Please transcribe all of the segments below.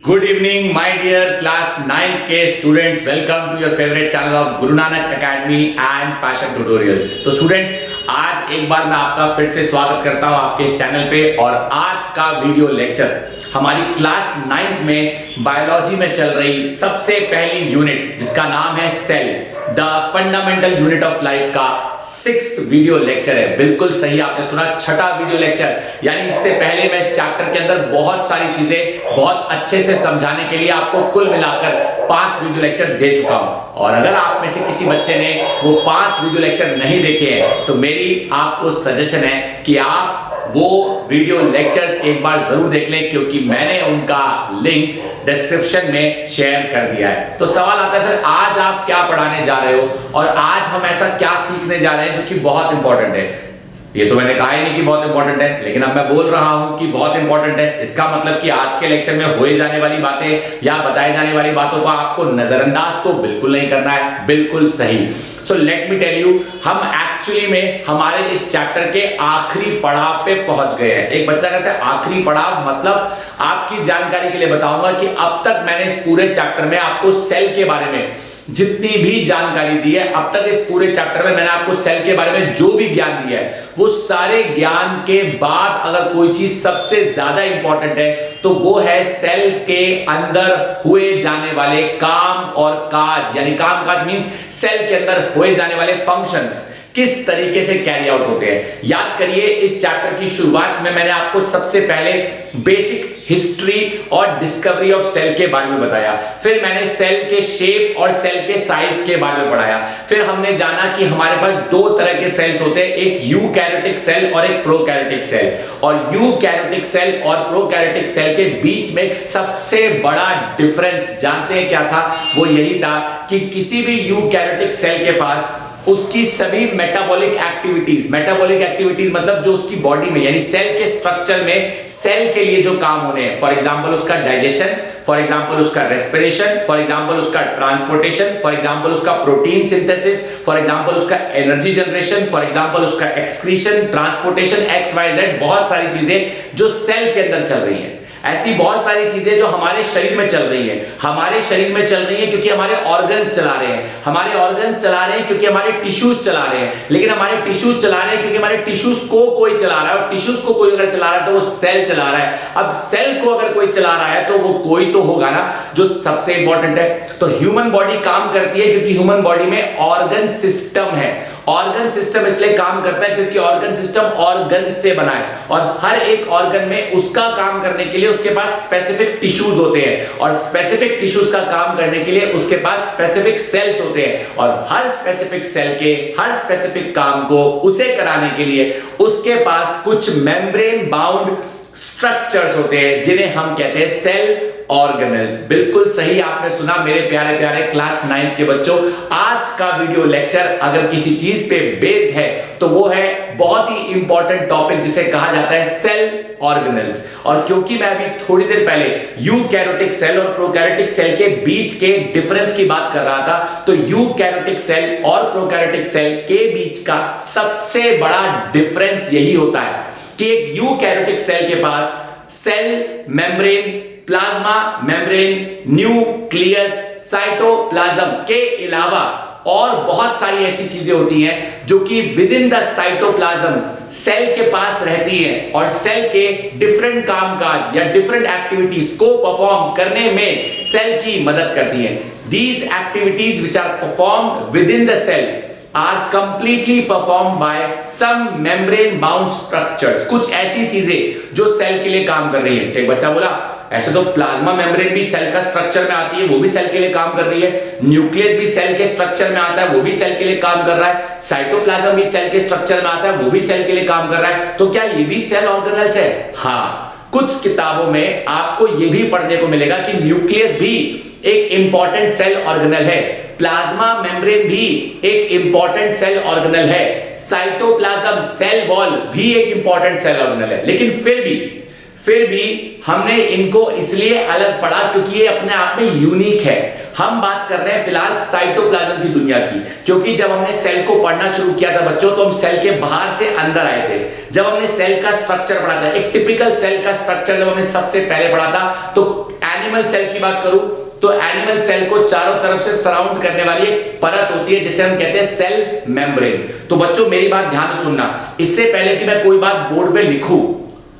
Good evening, my dear class 9th के students. Welcome to your favorite channel of Guru Nanak Academy and Passion Tutorials. तो students, आज एक बार मैं आपका फिर से स्वागत करता हूँ आपके इस चैनल पे। और आज का वीडियो लेक्चर हमारी क्लास 9th में बायोलॉजी में चल रही सबसे पहली यूनिट जिसका नाम है cell, the fundamental unit of life का 6th वीडियो लेक्चर है। बिल्कुल सही आपने सुना, छठा वीडियो लेक्चर। यानी इससे पहले मैं इस चैप्टर के अंदर बहुत सारी चीजें बहुत अच्छे से समझाने के लिए आपको कुल मिलाकर 5 वीडियो लेक्चर दे चुका हूं। और अगर आप में से किसी बच्चे ने वो 5 वीडियो लेक्चर नहीं देखे हैं तो मेरी आपको सजेशन है कि आप वो वीडियो लेक्चर्स एक बार जरूर देख लें, क्योंकि मैंने उनका लिंक डिस्क्रिप्शन में शेयर कर दिया है। तो सवाल आता है, सर आज आप क्या पढ़ाने जा रहे हो और आज हम ऐसा क्या सीखने जा रहे हैं जो कि बहुत इंपॉर्टेंट है। ये तो मैंने कहा ही नहीं कि बहुत इंपॉर्टेंट है, लेकिन अब मैं बोल रहा हूं कि बहुत इंपॉर्टेंट है। इसका मतलब कि आज के लेक्चर में होए जाने वाली बातें या बताए जाने वाली बातों को आपको नजरअंदाज तो बिल्कुल नहीं करना है। बिल्कुल सही। So let me tell you, हम एक्चुअली में हमारे इस चैप्टर के आखिरी पड़ाव पे पहुंच गए हैं। एक बच्चा कहता है आखिरी पड़ाव मतलब, आपकी जानकारी के लिए बताऊंगा कि अब तक मैंने इस पूरे चैप्टर में आपको सेल के बारे में जितनी भी जानकारी दी है, अब तक इस पूरे चैप्टर में मैंने आपको सेल के बारे में जो भी ज्ञान दिया है, वो सारे ज्ञान के बाद अगर कोई चीज सबसे ज्यादा इंपॉर्टेंट है तो वो है सेल के अंदर हुए जाने वाले काम और काज। यानी काम काज मींस सेल के अंदर हुए जाने वाले फंक्शंस किस तरीके से कैरी आउट होते हैं। याद करिए, इस चैप्टर की शुरुआत में मैंने आपको सबसे पहले बेसिक हिस्ट्री और डिस्कवरी ऑफ सेल के बारे में बताया। फिर मैंने सेल के शेप और सेल के साइज के बारे में पढ़ाया। फिर हमने जाना कि हमारे पास 2 तरह के सेल्स होते हैं, एक यूकैरियोटिक सेल और एक प्रोकैरियोटिक सेल। और यूकैरियोटिक सेल और प्रोकैरियोटिक सेल के बीच में एक सबसे बड़ा डिफरेंस जानते हैं क्या था? वो यही था कि किसी भी यूकैरियोटिक सेल के पास उसकी सभी मेटाबॉलिक एक्टिविटीज मतलब जो उसकी बॉडी में यानी सेल के स्ट्रक्चर में सेल के लिए जो काम होने हैं, फॉर एग्जांपल उसका डाइजेशन, फॉर एग्जांपल उसका रेस्पिरेशन, फॉर एग्जांपल उसका ट्रांसपोर्टेशन, फॉर एग्जांपल उसका प्रोटीन सिंथेसिस, फॉर एग्जांपल उसका एनर्जी जनरेशन, फॉर एग्जांपल उसका एक्सक्रीशन, ट्रांसपोर्टेशन, XYZ, बहुत सारी चीजें जो सेल के अंदर चल रही हैं। ऐसी बहुत सारी चीजें जो हमारे शरीर में चल रही है, हमारे शरीर में चल रही है क्योंकि हमारे ऑर्गन्स चला रहे हैं, हमारे ऑर्गन्स चला रहे हैं क्योंकि हमारे टिश्यूज चला रहे हैं। लेकिन हमारे टिश्यूज चला रहे हैं क्योंकि हमारे टिश्यूज को कोई चला रहा है, और टिश्यूज को कोई अगर चला रहा है तो वो सेल चला रहा है। अब सेल को अगर कोई चला रहा है तो वो कोई तो होगा ना जो सबसे इंपॉर्टेंट है। तो ह्यूमन बॉडी काम करती है क्योंकि ह्यूमन बॉडी में ऑर्गन सिस्टम है। ऑर्गन सिस्टम इसलिए काम करता है क्योंकि ऑर्गन सिस्टम ऑर्गन से बना है, और हर एक ऑर्गन में उसका काम करने के लिए उसके पास स्पेसिफिक टिश्यूज होते हैं, और स्पेसिफिक टिश्यूज का काम करने के लिए उसके पास स्पेसिफिक सेल्स होते हैं। और हर स्पेसिफिक सेल के हर स्पेसिफिक काम को उसे कराने के लिए उसके पास कुछ मेम्ब्रेन बाउंड स्ट्रक्चर्स होते हैं जिन्हें हम कहते हैं सेल ऑर्गेनेल्स। बिल्कुल सही आपने सुना मेरे प्यारे प्यारे क्लास 9th के बच्चों। आज का वीडियो लेक्चर अगर किसी चीज पे बेस्ड है तो वो है बहुत ही इंपॉर्टेंट टॉपिक जिसे कहा जाता है सेल ऑर्गेनेल्स। और क्योंकि मैं अभी थोड़ी देर पहले यूकैरियोटिक सेल और प्रोकैरियोटिक सेल के बीच के डिफरेंस की बात कर रहा था, तो यूकैरियोटिक सेल और प्रोकैरियोटिक सेल के बीच का सबसे बड़ा डिफरेंस यही होता है कि एक यूकैरियोटिक सेल के पास cell membrane, plasma membrane, nucleus, cytoplasm के अलावा और बहुत सारी ऐसी चीजें होती हैं जो कि within the cytoplasm cell के पास रहती हैं और सेल के डिफरेंट कामकाज या डिफरेंट एक्टिविटीज को परफॉर्म करने में सेल की मदद करती हैं। These activities which are performed within the cell are completely performed by some membrane bound structures। कुछ ऐसी चीजें जो सेल के लिए काम कर रही है। एक बच्चा बोला ऐसे तो प्लाज्मा मेम्ब्रेन भी सेल का स्ट्रक्चर में आती है, वो भी सेल के लिए काम कर रही है। न्यूक्लियस भी सेल के स्ट्रक्चर में आता है, वो भी सेल के लिए काम कर रहा है। साइटोप्लाज्म भी सेल के स्ट्रक्चर में आता है, वो भी सेल के लिए काम कर रहा है। तो क्या ये भी सेल ऑर्गेनेल्स है? हाँ, कुछ किताबों में आपको ये भी पढ़ने को मिलेगा कि न्यूक्लियस भी एक इंपॉर्टेंट सेल ऑर्गेनेल है, प्लाज्मा मेम्ब्रेन भी एक इंपॉर्टेंट सेल ऑर्गेनेल है, साइटोप्लाज्म सेल वॉल भी एक इंपॉर्टेंट सेल ऑर्गेनेल है। लेकिन फिर भी हमने इनको इसलिए अलग पढ़ा क्योंकि ये अपने आप में यूनिक है। हम बात कर रहे हैं फिलहाल साइटोप्लाज्म की दुनिया की, क्योंकि जब हमने सेल को पढ़ना शुरू किया था बच्चों तो हम सेल के बाहर से अंदर आए थे। जब हमने सेल का स्ट्रक्चर पढ़ा था, एक टिपिकल सेल का स्ट्रक्चर जब हमने सबसे पहले पढ़ा था, तो एनिमल सेल की बात करूं तो एनिमल सेल को चारों तरफ से सराउंड करने वाली एक परत होती है जिसे हम कहते हैं सेल मेम्ब्रेन। तो बच्चों मेरी बात ध्यान से सुनना, इससे पहले कि मैं कोई बात बोर्ड पे लिखूं,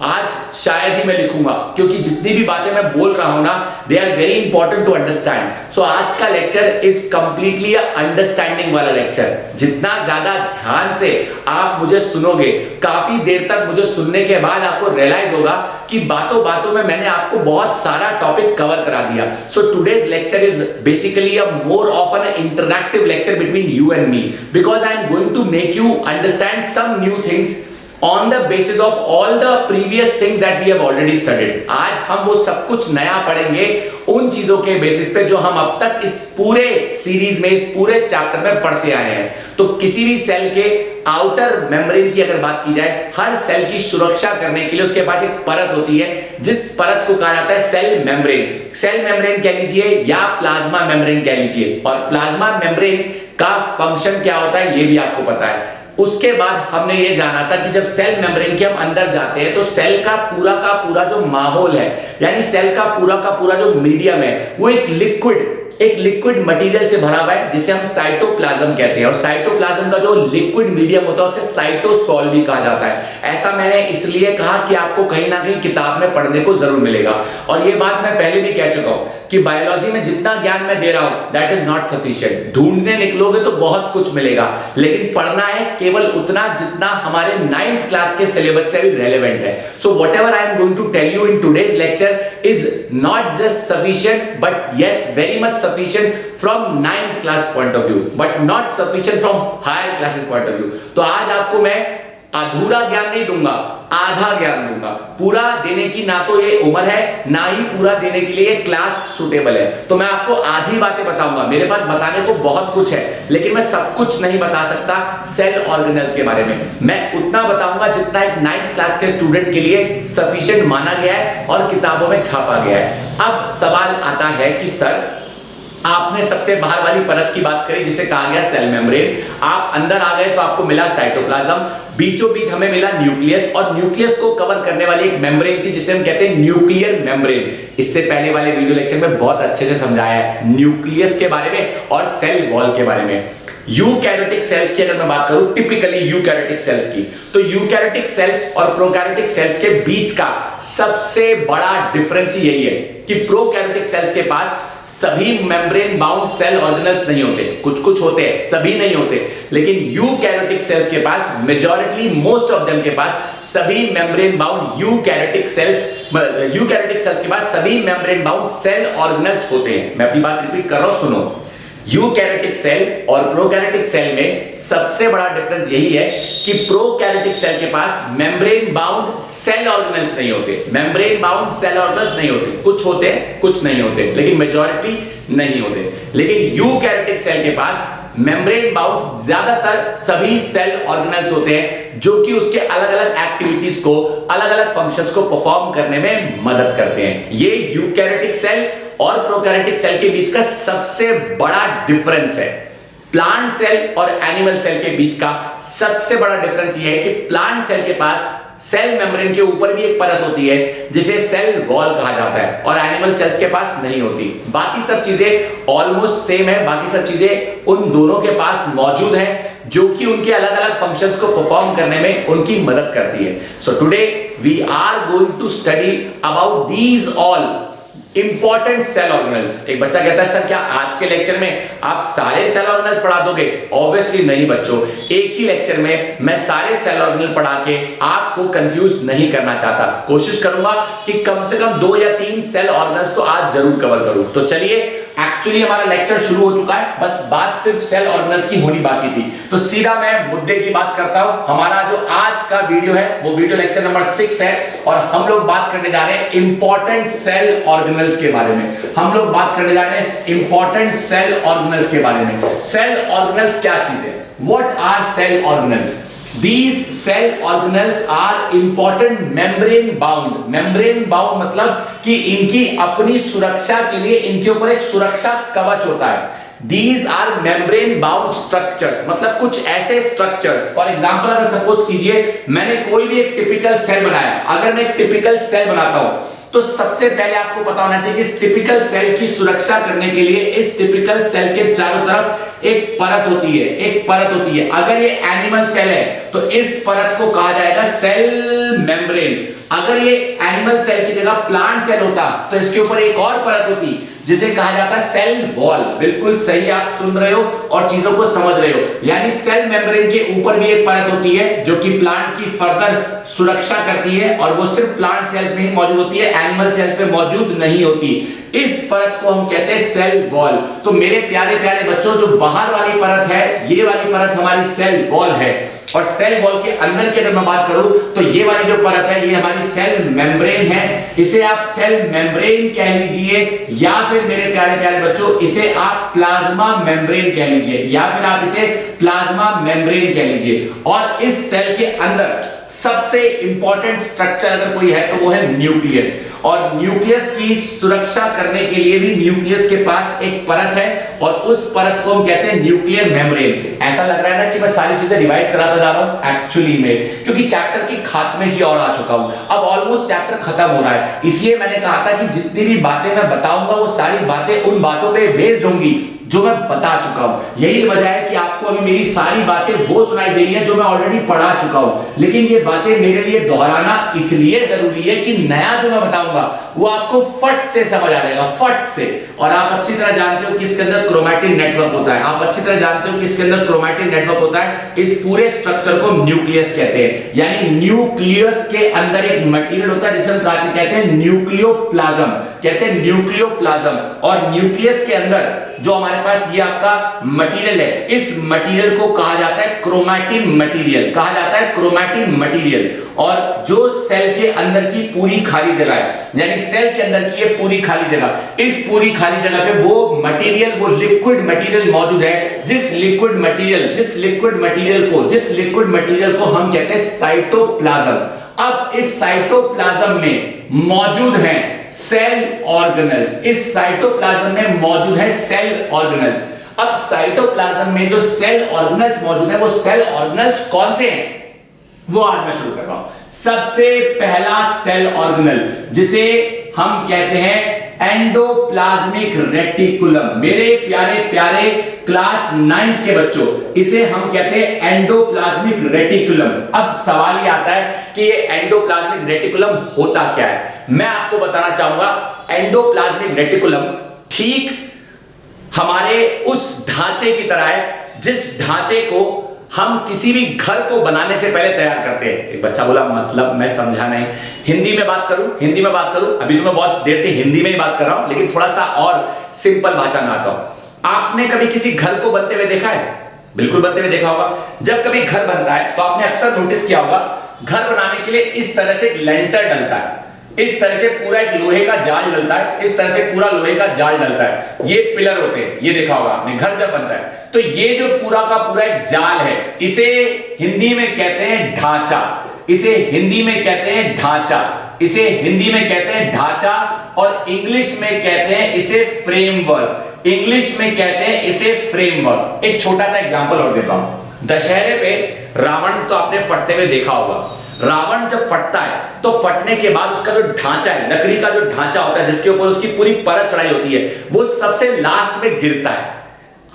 आज शायद ही मैं लिखूंगा क्योंकि जितनी भी बातें मैं बोल रहा हूं ना, they are very important to understand. So आज का लेक्चर इज कंप्लीटली अंडरस्टैंडिंग वाला लेक्चर। जितना ज्यादा ध्यान से आप मुझे सुनोगे, काफी देर तक मुझे सुनने के बाद आपको रियलाइज होगा कि बातों बातों में मैंने आपको बहुत सारा टॉपिक कवर करा दिया। So today's lecture is basically a more of an interactive lecture between you and me, because I am going to make you understand some new things on the basis of all the previous things that we have already studied। आज हम वो सब कुछ नया पढ़ेंगे उन चीजों के बेसिस पे जो हम अब तक इस पूरे सीरीज में, इस पूरे चैप्टर में पढ़ते आए हैं। तो किसी भी सेल के आउटर मेम्ब्रेन की अगर बात की जाए, हर सेल की सुरक्षा करने के लिए उसके पास एक परत होती है जिस परत को कहा जाता है सेल मेम्ब्रेन। सेल मेम्ब्रेन कह लीजिए या प्लाज्मा मेम्ब्रेन कह लीजिए, और प्लाज्मा मेम्ब्रेन का फंक्शन क्या होता है ये भी आपको पता है। उसके बाद हमने ये जाना था कि जब सेल मेम्ब्रेन के हम अंदर जाते हैं तो सेल का पूरा जो माहौल है, यानी सेल का पूरा जो मीडियम है, वो एक लिक्विड मटेरियल से भरा हुआ है जिसे हम साइटोप्लाज्म कहते हैं। और साइटोप्लाज्म का जो लिक्विड मीडियम होता है उसे साइटोसोल भी कहा जाता है। ऐसा मैंने इसलिए कहा कि आपको कहीं ना कहीं किताब में पढ़ने को जरूर मिलेगा। और ये बात मैं पहले भी कह चुका हूं कि बायोलॉजी में जितना ज्ञान मैं दे रहा हूं दैट इज नॉट सफिशिएंट। ढूंढने निकलोगे तो बहुत कुछ मिलेगा, लेकिन पढ़ना है केवल उतना जितना हमारे 9th क्लास के सिलेबस से भी रेलेवेंट है। So whatever I am going to tell you in today's lecture is not just sufficient but yes very much sufficient from 9th class point of view, but not sufficient from higher classes point of view। तो आज आपको मैं अधूरा ज्ञान नहीं दूंगा, आधा ज्ञान दूंगा। पूरा देने की ना तो ये उम्र है, ना ही पूरा देने के लिए ये क्लास सुटेबल है। तो मैं आपको आधी बातें बताऊंगा। मेरे पास बताने को बहुत कुछ है, लेकिन मैं सब कुछ नहीं बता सकता सेल ऑर्गेनल्स के बारे में। मैं उतना बताऊंगा जितना एक 9th क्लास के स्टूडेंट के लिए सफिशिएंट माना गया है और किताबों में छापा गया है। अब सवाल आता है कि सर आपने सबसे बाहर वाली परत की बात करी जिसे कहा गया सेल मेम्ब्रेन, आप अंदर आ गए तो आपको मिला साइटोप्लाज्म, बीचों बीच हमें मिला न्यूक्लियस, और न्यूक्लियस को कवर करने वाली एक मेम्ब्रेन थी जिसे हम कहते हैं न्यूक्लियर मेम्ब्रेन। इससे पहले वाले वीडियो लेक्चर में बहुत अच्छे से समझाया है न्यूक्लियस के बारे में और सेल वॉल के बारे में। यूकैरियोटिक सेल्स की अगर मैं बात करूं, टिपिकली यूकैरियोटिक सेल्स की, तो यूकैरियोटिक सेल्स और प्रोकैरियोटिक सेल्स के बीच का सबसे बड़ा डिफरेंस यही है कि प्रोकैरियोटिक सेल्स के पास सभी मेम्ब्रेन बाउंड सेल ऑर्गेनल्स नहीं होते, कुछ होते हैं, सभी नहीं होते। लेकिन यूकैरियोटिक सेल्स के पास मेजॉरिटी, मोस्ट ऑफ देम के पास सभी मेम्ब्रेन बाउंड यूकैरियोटिक सेल्स के पास सभी मेम्ब्रेन बाउंड सेल ऑर्गेनल्स होते हैं। मैं अपनी बात रिपीट कर रहा हूं, सुनो। यूकैरियोटिक सेल और प्रोकैरियोटिक सेल में सबसे बड़ा डिफरेंस यही है कि प्रोकैरियोटिक सेल के पास मेम्ब्रेन बाउंड सेल ऑर्गेनल्स नहीं होते। मेम्ब्रेन बाउंड सेल ऑर्गेनल्स नहीं होते, कुछ होते हैं कुछ नहीं होते, लेकिन मेजॉरिटी नहीं होते। लेकिन यूकैरियोटिक सेल के पास मेम्ब्रेन बाउंड ज्यादातर सभी सेल ऑर्गेनल्स होते हैं जो कि उसके अलग अलग एक्टिविटीज को, अलग अलग फंक्शंस को परफॉर्म करने में मदद करते हैं। ये यूकैरियोटिक सेल और प्रोकैरियोटिक सेल के बीच का सबसे बड़ा डिफरेंस है। प्लांट सेल और एनिमल सेल के बीच का सबसे बड़ा डिफरेंस यह है कि प्लांट सेल के पास सेल मेम्ब्रेन के ऊपर भी एक परत होती है जिसे सेल वॉल कहा जाता है, और एनिमल सेल्स के पास नहीं होती। बाकी सब चीजें ऑलमोस्ट सेम है, बाकी सब चीजें उन दोनों के पास मौजूद हैं जो कि उनके अलग अलग फंक्शंस को परफॉर्म करने में उनकी मदद करती है। So today we are going to study about these all important cell organelles. एक बच्चा कहता है सर क्या आज के लेक्चर में आप सारे सेल ऑर्गेनल्स पढ़ा दोगे? ऑब्वियसली नहीं बच्चों, एक ही लेक्चर में मैं सारे सेल ऑर्गेनल पढ़ा के आपको कंफ्यूज नहीं करना चाहता। कोशिश करूंगा कि कम से कम 2 या 3 सेल ऑर्गेनल्स तो आज जरूर कवर करूं। तो चलिए, एक्चुअली हमारा लेक्चर शुरू हो चुका है, बस बात सिर्फ सेल ऑर्गेनल्स की होनी बाकी थी। तो सीधा मैं मुद्दे की बात करता हूं। हमारा जो आज का वीडियो है वो वीडियो लेक्चर नंबर 6 है, और हम लोग बात करने जा रहे हैं इंपॉर्टेंट सेल ऑर्गेनल्स के बारे में। हम लोग बात करने जा रहे हैं इंपॉर्टेंट सेल ऑर्गेनल्स के बारे में। सेल ऑर्गेनल्स क्या चीज है? What are cell organelles? These cell organelles are important membrane bound। membrane bound मतलब कि इनकी अपनी सुरक्षा के लिए इनके ऊपर एक सुरक्षा कवच होता है। These are membrane bound structures, मतलब कुछ ऐसे structures। फॉर एग्जाम्पल अगर सपोज कीजिए मैंने कोई भी एक टिपिकल सेल बनाया, अगर मैं एक टिपिकल सेल बनाता हूं तो सबसे पहले आपको पता होना चाहिए कि इस टिपिकल सेल की सुरक्षा करने के लिए इस टिपिकल सेल के चारों तरफ एक परत होती है, एक परत होती है। अगर ये एनिमल सेल है तो इस परत को कहा जाएगा सेल मेम्ब्रेन। अगर ये एनिमल सेल की जगह प्लांट सेल होता तो इसके ऊपर एक और परत होती जिसे कहा जाता है सेल वॉल। बिल्कुल सही आप सुन रहे हो और चीजों को समझ रहे हो। यानी सेल मेम्ब्रेन के ऊपर भी एक परत होती है जो कि प्लांट की फर्दर सुरक्षा करती है और वो सिर्फ प्लांट सेल्स में ही मौजूद होती है, एनिमल सेल्स पे मौजूद नहीं होती। इस परत को हम कहते हैं सेल वॉल। तो मेरे प्यारे प्यारे बच्चों, जो बाहर वाली परत है, ये वाली परत हमारी सेल वॉल है। और सेल वॉल के अंदर की अगर मैं बात करूं तो ये वाली जो परत है ये हमारी सेल मेम्ब्रेन है। इसे आप सेल मेम्ब्रेन कह लीजिए या फिर मेरे प्यारे प्यारे बच्चों इसे आप प्लाज्मा मेम्ब्रेन कह लीजिए या फिर आप इसे प्लाज्मा मेम्ब्रेन कह लीजिए। और इस सेल के अंदर सबसे इंपॉर्टेंट स्ट्रक्चर अगर कोई है तो वो है न्यूक्लियस। और न्यूक्लियस की सुरक्षा करने के लिए भी न्यूक्लियस के पास एक परत है और उस परत को हम कहते हैं न्यूक्लियर मेम्ब्रेन। ऐसा लग रहा है ना कि मैं सारी चीजें रिवाइज कराता जा रहा हूं, एक्चुअली में क्योंकि चैप्टर की खात्मे की ओर आ चुका हूं। अब ऑलमोस्ट चैप्टर खत्म हो रहा है, इसलिए मैंने कहा था कि जितनी भी बातें मैं बताऊंगा वो सारी बातें उन बातों पे बेस्ड होंगी जो मैं बता चुका हूं। यही वजह है कि आपको अभी मेरी सारी बातें वो सुनाई दे रही हैं जो मैं ऑलरेडी पढ़ा चुका हूं। लेकिन ये बातें मेरे लिए दोहराना इसलिए जरूरी है कि नया जो मैं बताऊंगा वो आपको फट से समझ आ जाएगा, फट से। और आप अच्छी तरह जानते हो कि इसके अंदर क्रोमैटिन नेटवर्क होता है, आप अच्छी तरह जानते हो कि इसके अंदर क्रोमैटिन नेटवर्क होता है। इस पूरे स्ट्रक्चर को न्यूक्लियस कहते हैं। यानी न्यूक्लियस के अंदर एक मटेरियल होता है जिसे हम कहते हैं न्यूक्लियोप्लाज्म, कहते हैं न्यूक्लियोप्लाज्म। और न्यूक्लियस के अंदर जो हमारे पास ये आपका मटेरियल है, इस मटेरियल को कहा जाता है क्रोमैटिन मटेरियल, कहा जाता है क्रोमैटिन मटेरियल। और जो सेल के अंदर की पूरी खाली जगह है, यानी सेल के अंदर की ये पूरी खाली जगह, इस पूरी खाली जगह पे वो मटेरियल, वो लिक्विड मटेरियल मौजूद है। जिस लिक्विड मटेरियल को हम कहते हैं साइटोप्लाज्म। अब इस साइटोप्लाज्म में मौजूद है सेल ऑर्गेनल्स, इस साइटोप्लाज्म में मौजूद है सेल ऑर्गेनल्स। अब साइटोप्लाज्म में जो सेल ऑर्गेनल्स मौजूद है वो सेल ऑर्गेनल्स कौन से हैं वो आज मैं शुरू कर रहा हूं। सबसे पहला सेल ऑर्गेनल जिसे हम कहते हैं एंडोप्लाज्मिक रेटिकुलम। मेरे प्यारे प्यारे क्लास 9th के बच्चों, इसे हम कहते हैं एंडोप्लाज्मिक रेटिकुलम। अब सवाल ये आता है कि ये एंडोप्लाज्मिक रेटिकुलम होता क्या है। मैं आपको बताना चाहूंगा एंडोप्लाज्मिक रेटिकुलम ठीक हमारे उस ढांचे की तरह है जिस ढांचे को हम किसी भी घर को बनाने से पहले तैयार करते हैं। एक बच्चा बोला मतलब मैं समझा नहीं, हिंदी में बात करूं। अभी तो मैं बहुत देर से हिंदी में ही बात कर रहा हूं, लेकिन थोड़ा सा और सिंपल भाषा में आता हूं। आपने कभी किसी घर को बनते हुए देखा है? बिल्कुल बनते हुए देखा होगा। जब कभी घर बनता है तो आपने अक्सर नोटिस किया होगा घर बनाने के लिए इस तरह से एक लेंटर डलता है, इस तरह से पूरा एक लोहे का जाल डलता है, इस तरह से पूरा लोहे का जाल डलता है। ये पिलर होते हैं, ये देखा होगा आपने। घर जब बनता है तो ये जो पूरा का पूरा एक जाल है, इसे हिंदी में कहते हैं ढांचा, इसे हिंदी में कहते हैं ढांचा, इसे हिंदी में कहते हैं ढांचा। और इंग्लिश में कहते हैं इसे फ्रेमवर्क, इंग्लिश में कहते हैं इसे फ्रेमवर्क। एक छोटा सा एग्जांपल और देता हूं। दशहरे पे रावण तो आपने फटते हुए देखा होगा। रावण जब फटता है तो फटने के बाद उसका जो ढांचा है, लकड़ी का जो ढांचा होता है जिसके ऊपर उसकी पूरी परत चढ़ाई होती है, वो सबसे लास्ट में गिरता है।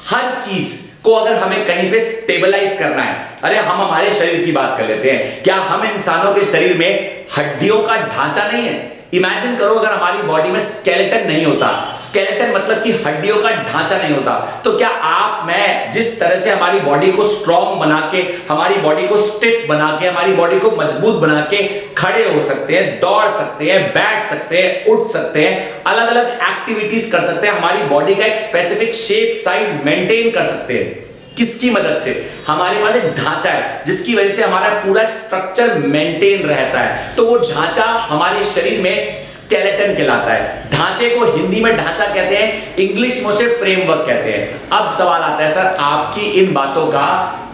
हर चीज को अगर हमें कहीं पे स्टेबलाइज करना है, अरे हम हमारे शरीर की बात कर लेते हैं, क्या हम इंसानों के शरीर में हड्डियों का ढांचा नहीं है? इमेजिन करो अगर हमारी बॉडी में स्केलेटन नहीं होता, स्केलेटन मतलब कि हड्डियों का ढांचा नहीं होता, तो क्या आप मैं जिस तरह से हमारी बॉडी को स्ट्रॉन्ग बना के, हमारी बॉडी को स्टिफ बना के, हमारी बॉडी को मजबूत बना के खड़े हो सकते हैं, दौड़ सकते हैं, बैठ सकते हैं, उठ सकते हैं, अलग अलग एक्टिविटीज कर सकते हैं, हमारी बॉडी का एक स्पेसिफिक शेप साइज मेंटेन कर सकते हैं। किसकी मदद से? हमारे पास एक ढांचा है जिसकी वजह से हमारा पूरा स्ट्रक्चर मेंटेन रहता है। तो वो ढांचा हमारे शरीर में स्केलेटन कहलाता है। ढांचे को हिंदी में ढांचा कहते हैं, इंग्लिश में उसे फ्रेमवर्क कहते हैं। अब सवाल आता है सर आपकी इन बातों का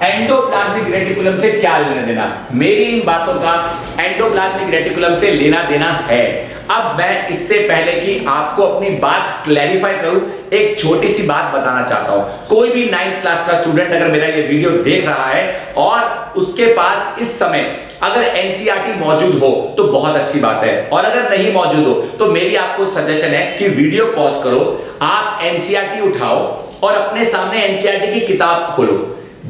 एंडोप्लाज्मिक रेटिकुलम से क्या लेना देना? मेरी इन बातों का एंडोप्लाज्मिक रेटिकुलम से लेना देना है। अब मैं इससे पहले कि आपको अपनी बात क्लैरिफाई करूं, एक छोटी सी बात बताना चाहता हूं। कोई भी 9th क्लास का स्टूडेंट अगर मेरा ये वीडियो देख रहा है और उसके पास इस समय अगर एनसीईआरटी मौजूद हो तो बहुत अच्छी बात है, और अगर नहीं मौजूद हो तो मेरी आपको सजेशन है कि वीडियो पॉज करो, आप एनसीईआरटी उठाओ और अपने सामने एनसीईआरटी की किताब खोलो।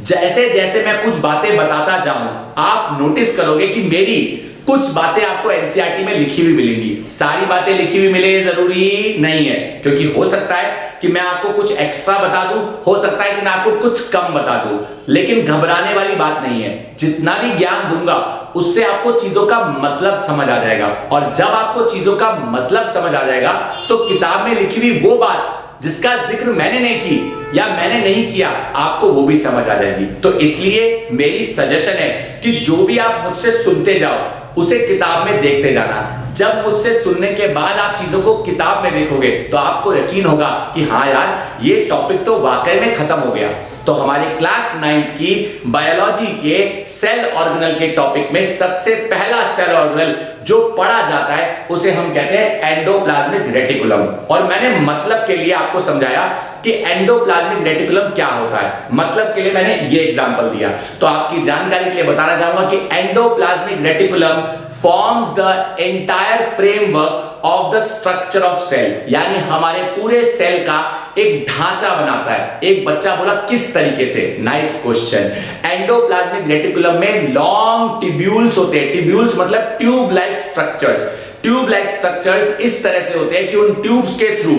जैसे जैसे मैं कुछ बातें बताता जाऊं आप नोटिस करोगे कि मेरी कुछ बातें आपको एनसीईआरटी में लिखी हुई मिलेंगी। सारी बातें लिखी हुई मिले जरूरी नहीं है, क्योंकि हो सकता है कि मैं आपको कुछ एक्स्ट्रा बता दूं, हो सकता है कि मैं आपको कुछ कम बता दूं, लेकिन घबराने वाली बात नहीं है। जितना भी ज्ञान दूंगा उससे आपको चीजों का मतलब समझ आ जाएगा, और जब आपको चीजों का मतलब समझ आ जाएगा तो किताब में लिखी हुई वो बात जिसका जिक्र मैंने नहीं की या मैंने नहीं किया, आपको वो भी समझ आ जाएगी। तो इसलिए मेरी सजेशन है कि जो भी आप मुझसे सुनते जाओ उसे किताब में देखते जाना। जब मुझसे सुनने के बाद आप चीजों को किताब में देखोगे तो आपको यकीन होगा कि हाँ यार, ये टॉपिक तो वाकई में खत्म हो गया। तो हमारी क्लास 9th की बायोलॉजी के सेल ऑर्गेनल के टॉपिक में सबसे पहला सेल ऑर्गेनल जो पढ़ा जाता है उसे हम कहते हैं एंडोप्लाज्मिक रेटिकुलम। और मैंने मतलब के लिए आपको समझाया कि एंडोप्लाज्मिक रेटिकुलम क्या होता है। मतलब के लिए मैंने ये एग्जांपल दिया। तो आपकी जानकारी के लिए बताना चाहूंगा कि endoplasmic reticulum forms the entire framework of the structure of cell, यानी हमारे पूरे सेल का एक ढांचा बनाता है। एक बच्चा बोला किस तरीके से? Nice question. एंडोप्लाज्मिक रेटिकुलम में लॉन्ग ट्यूब्यूल्स होते हैं। ट्यूब्यूल्स मतलब tube like structures. Tube like structures इस तरह से होते हैं कि उन ट्यूब्स के थ्रू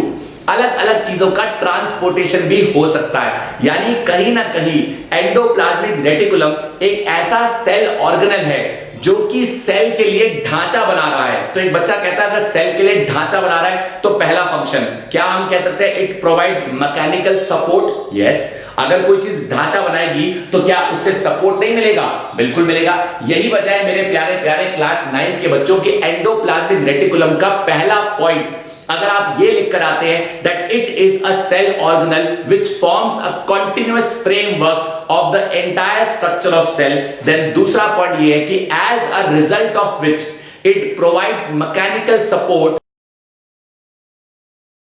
अलग अलग चीजों का ट्रांसपोर्टेशन भी हो सकता है। यानी कहीं ना कहीं एंडोप्लाज्मिक रेटिकुलम एक ऐसा सेल ऑर्गेनल है जो कि सेल के लिए ढांचा बना रहा है। तो एक बच्चा कहता है अगर सेल के लिए ढांचा बना रहा है तो पहला फंक्शन क्या हम कह सकते हैं? It provides mechanical support. Yes, अगर कोई चीज ढांचा बनाएगी तो क्या उससे सपोर्ट नहीं मिलेगा? बिल्कुल मिलेगा। यही वजह है मेरे प्यारे प्यारे क्लास 9th के बच्चों की एंडोप्लाज्मिक रेटिकुलम का पहला पॉइंट अगर आप ये लिख कर आते हैं that it is a cell organelle which forms a continuous framework of the entire structure of cell, then दूसरा पॉइंट ये है कि as a result of which it provides mechanical support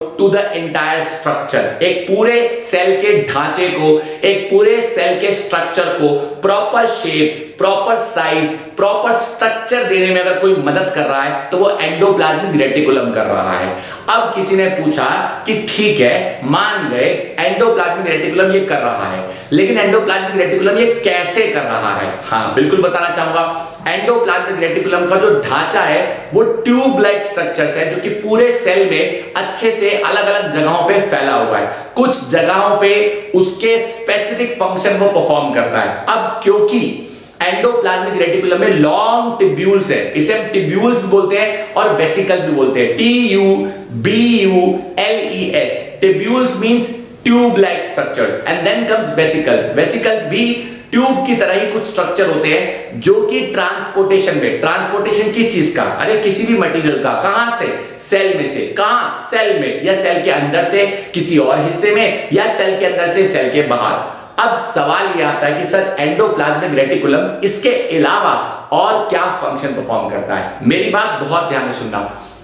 to the entire structure. एक पूरे cell के ढांचे को, एक पूरे सेल के स्ट्रक्चर को proper shape, proper size, proper structure देने में अगर कोई मदद कर रहा है तो वो एंडोप्लाज्मिक रेटिकुलम कर रहा है। अब किसी ने पूछा कि ठीक है, मान गए एंडोप्लाज्मिक रेटिकुलम ये कर रहा है, लेकिन एंडोप्लाज्मिक रेटिकुलम ये कैसे कर रहा है? हाँ, बिल्कुल बताना चाहूंगा। एंडोप्लाज्मिक रेटिकुलम का जो ढांचा है वो ट्यूब लाइक स्ट्रक्चर्स है जो कि पूरे सेल में अच्छे से अलग अलग जगहों पे फैला हुआ है। कुछ जगहों पे उसके स्पेसिफिक फंक्शन वो परफॉर्म करता है। अब क्योंकि एंडोप्लाज्मिक रेटिकुलम में लॉन्ग ट्यूब्यूल्स है, इसे हम ट्यूब्यूल्स भी बोलते हैं और वेसिकल्स भी बोलते हैं। TUBULES। Tubules means tube like structures and then comes vesicles. Vesicles भी ट्यूब की तरह ही कुछ स्ट्रक्चर होते हैं जो कि ट्रांसपोर्टेशन में, ट्रांसपोर्टेशन किस चीज का? अरे किसी भी मटेरियल का। कहां से? सेल में से। कहां? सेल में, या सेल के अंदर से किसी और हिस्से में, या सेल के अंदर से सेल के बाहर। अब सवाल यह आता है कि सर एंडोप्लाज्मिक रेटिकुलम इसके अलावा और क्या फंक्शन परफॉर्म करता है? मेरी बात बहुत ध्यान से सुनना।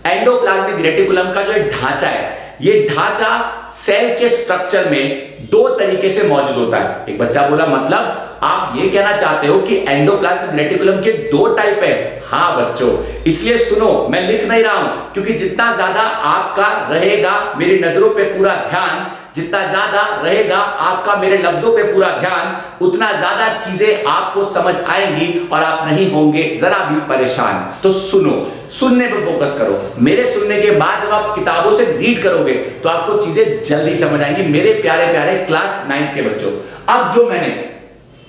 एंडोप्लाज्मिक रेटिकुलम का जो ढांचा है, ये ढांचा सेल के स्ट्रक्चर में दो तरीके से मौजूद होता है। एक बच्चा बोला मतलब आप ये कहना चाहते हो कि एंडोप्लाज्मिक रेटिकुलम के दो टाइप है? हाँ बच्चों, इसलिए सुनो, मैं लिख नहीं रहा हूं, क्योंकि जितना ज्यादा आपका रहेगा मेरी नजरों पे पूरा ध्यान, जितना ज्यादा रहेगा आपका मेरे लफ्जों पे पूरा ध्यान, उतना ज्यादा चीजें आपको समझ आएंगी और आप नहीं होंगे जरा भी परेशान। तो सुनो, सुनने पर फोकस करो। मेरे सुनने के बाद जब आप किताबों से रीड करोगे तो आपको चीजें जल्दी समझ आएंगी मेरे प्यारे प्यारे क्लास 9th के बच्चों। अब जो मैंने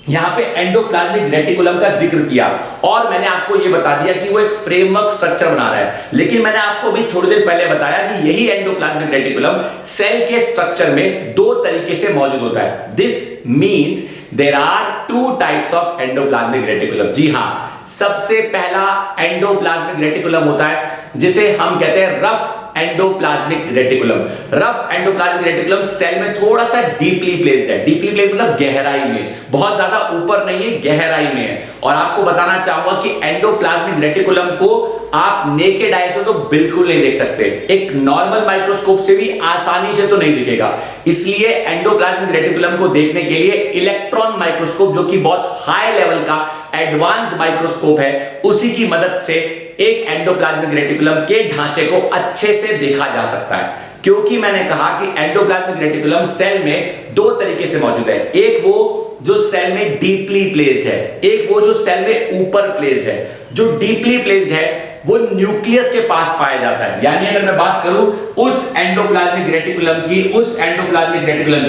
यहां पे एंडोप्लाज्मिक रेटिकुलम का जिक्र किया और मैंने आपको यह बता दिया कि वो एक फ्रेमवर्क स्ट्रक्चर बना रहा है, लेकिन मैंने आपको भी थोड़ी देर पहले बताया कि यही एंडोप्लाज्मिक रेटिकुलम सेल के स्ट्रक्चर में दो तरीके से मौजूद होता है। This means there are two types of endoplasmic reticulum. जी हां, सबसे पहला एंडोप्लाज्मिक रेटिकुलम होता है जिसे हम कहते हैं rough endoplasmic reticulum. Rough endoplasmic reticulum cell में थोड़ा सा डीपली प्लेस्ड है। डीपली प्लेस्ड मतलब गहराई में, बहुत ज्यादा ऊपर नहीं है, गहराई में है। और आपको बताना चाहूंगा कि एंडोप्लाज्मिक रेटिकुलम को आप नेकेड आई से तो बिल्कुल नहीं देख सकते, एक नॉर्मल माइक्रोस्कोप से भी आसानी से तो नहीं दिखेगा। इसलिए एंडोप्लाज्मिक रेटिकुलम को देखने के लिए इलेक्ट्रॉन माइक्रोस्कोप, जो कि बहुत हाई लेवल का एडवांस्ड माइक्रोस्कोप है, उसी की मदद से एक एंडोप्लाज्मिक रेटिकुलम के ढांचे को अच्छे से देखा जा सकता है। क्योंकि मैंने कहा कि एंडोप्लाज्मिक रेटिकुलम सेल में दो तरीके से मौजूद है, एक वो जो सेल में डीपली प्लेस्ड है, एक वो जो सेल में ऊपर प्लेस्ड है। जो डीपली प्लेस्ड है वो न्यूक्लियस के पास पाया जाता है। यानी अगर मैं बात करूं उस एंडोप्लाज्मिक रेटिकुलम की,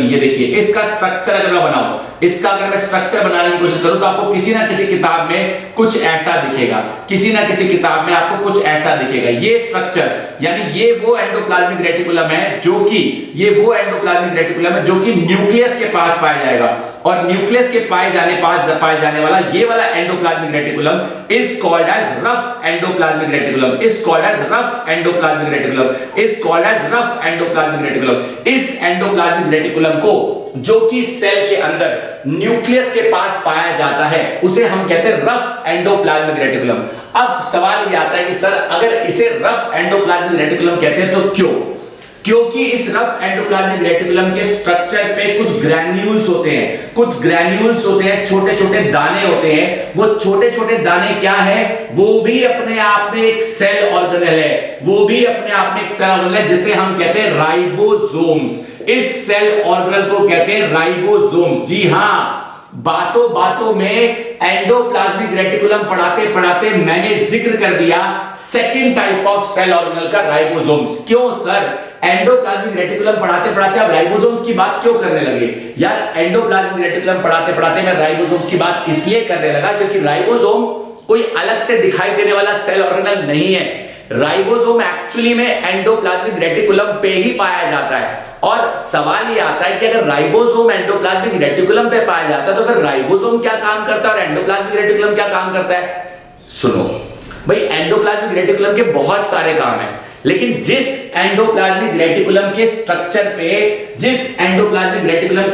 ये देखिए इसका स्ट्रक्चर अगर मैं बनाऊं, इसका अगर मैं स्ट्रक्चर बनाने की कोशिश करूं तो आपको किसी ना किसी किताब में कुछ ऐसा दिखेगा, किसी ना किसी किताब में आपको कुछ ऐसा दिखेगा। ये स्ट्रक्चर यानी ये वो एंडोप्लाज्मिक रेटिकुलम है जो कि न्यूक्लियस के पास पाया जाएगा। और न्यूक्लियस के पाए जाने वाला ये वाला endoplasmic reticulum is called as rough endoplasmic reticulum, इस एंडोप्लाज्मिक रेटिकुलम को, जो कि सेल के अंदर न्यूक्लियस के पास पाया जाता है, उसे हम कहते हैं रफ एंडोप्लाज्मिक रेटिकुलम। अब सवाल ये आता है कि सर अगर इसे रफ एंडोप्लाज्मिक रेटिकुलम कहते हैं तो क्यों? क्योंकि इस रफ एंडोप्लाज्मिक रेटिकुलम के स्ट्रक्चर पे कुछ ग्रैन्यूल्स होते हैं, छोटे छोटे दाने होते हैं। वो छोटे छोटे दाने क्या है? वो भी अपने आप में एक सेल ऑर्गेनेल है, जिसे हम कहते हैं राइबोसोम्स। इस सेल ऑर्गेनेल को कहते हैं राइबोसोम्स। जी हां, बातों में एंडोप्लाज्मिक रेटिकुलम पढ़ाते मैंने जिक्र कर दिया second type of cell organelle का, राइबोसोम्स। क्यों सर एंडोप्लाज्मिक रेटिकुलम पढ़ाते आप राइबोसोम्स की बात क्यों करने लगे? यार एंडोप्लाज्मिक रेटिकुलम पढ़ाते मैं राइबोसोम्स की बात इसलिए करने लगा क्योंकि राइबोसोम कोई अलग से दिखाई देने वाला सेल ऑर्गेनेल नहीं है। राइबोसोम एक्चुअली में एंडोप्लाज्मिक रेटिकुलम पे ही पाया जाता है। और सवाल ये आता है कि अगर राइबोसोम एंडोप्लाज्मिक रेटिकुलम पे पाया जाता है तो फिर राइबोसोम क्या काम करता है और एंडोप्लाज्मिक रेटिकुलम क्या काम करता है? सुनो भाई, एंडोप्लाज्मिक रेटिकुलम के बहुत सारे काम हैं, लेकिन जिस एंडोप्लाज्मिक रेटिकुलम के